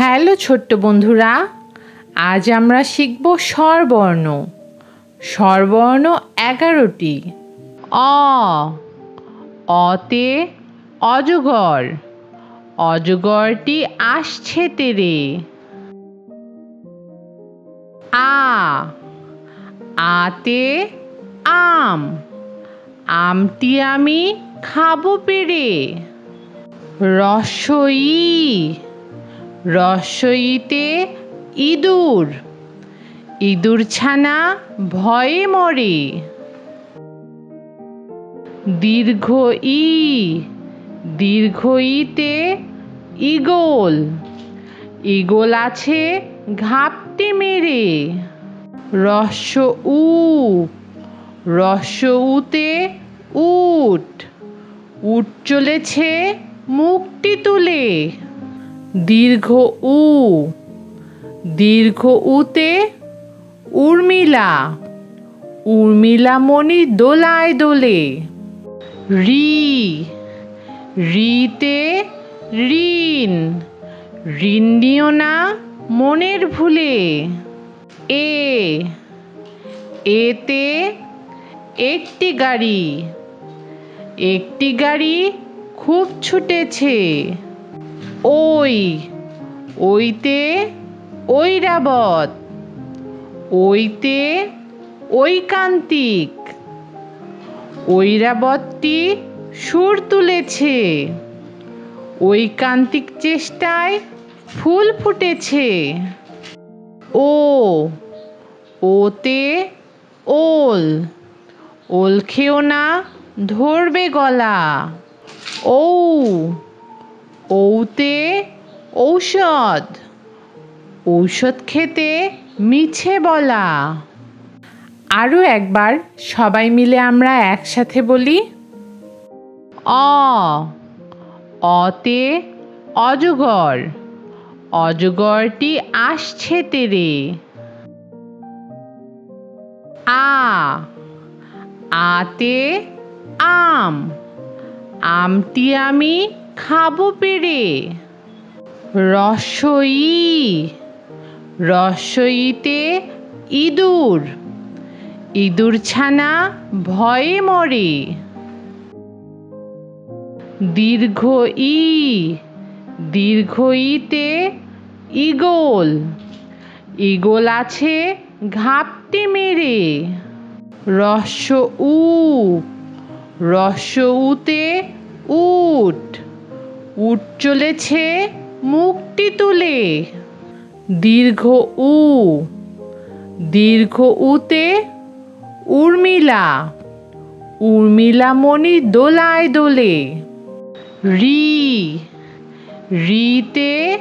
Hello ছোট্ট বন্ধুরা, আজ আমরা শিখব স্বরবর্ণ। স্বরবর্ণ 11টি। অ, অতে অজগর, অজগরটি আসছে তেরে। আ, আতে আম, আমটি আমি খাবো পেরে। রস্বই, রস্বইতে ইঁদুর, ইঁদুর ছানা ভয়ে মরে। দীর্ঘ ই, দীর্ঘ ইতে ঈগল, ঈগল আছে ঘাপটি মেরে। রস্ব উ, রস্ব উতে উট, উট চলেছে মুখটি তুলে। দীর্ঘ উ, দীর্ঘ উতে উর্মিলা, উর্মিলা মণি দোলায় দোলে। রি, রিতে ঋণ, ঋণ নিও না মনের ভুলে। এ, এতে একটি গাড়ি, একটি গাড়ি খুব ছুটেছে। ওই, ওইতে ঐরাবত, ওইতে ঐকান্তিক, ঐরাবতটি সুর তুলেছে। ঐকান্তিক চেষ্টায় ফুল ফুটেছে। ও, ওতে ওল, ওল খেও না ধরবে গলা। ঔ, ঔতে ঔষধ, ঔষধ খেতে মিছে বলা। আরও একবার সবাই মিলে আমরা একসাথে বলি। অ, অতে অজগর, অজগরটি আসছে তেরে। আ, আতে আম, আমটি আমি খাবো পেরে। রস্বই, রস্বইতে ইঁদুর, ইঁদুর ছানা ভয়ে মরে। দীর্ঘ ই, দীর্ঘ ইতে ঈগল, ঈগল আছে ঘাপটি মেরে। রস্ব উ, রস্ব উতে উট, উট চলেছে মুখটি তুলে। দীর্ঘ উ, দীর্ঘ উতে উর্মিলা, উর্মিলা মণি দোলায় দোলে। রি, রিতে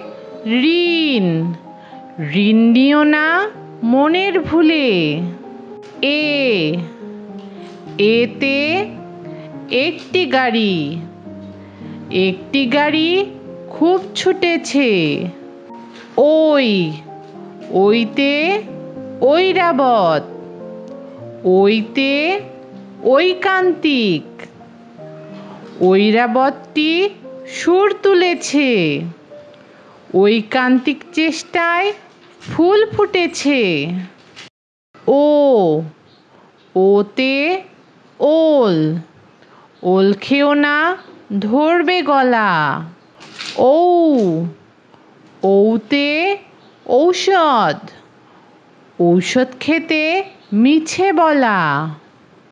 ঋণ, ঋণ নিও না মনের ভুলে। এ, এতে একটি গাড়ি, একটি গাড়ি খুব ছুটেছে। ওই, ওইতে ঐরাবত, ওইতে ঐকান্তিক, ঐরাবতটি সুর তুলেছে। ঐকান্তিক চেষ্টায় ফুল ফুটেছে। ও, ওতে ওল, ওল খেও না ধরবে গলা। ঔ, ঔতে ঔষধ, ঔষধ খেতে মিছে বলা।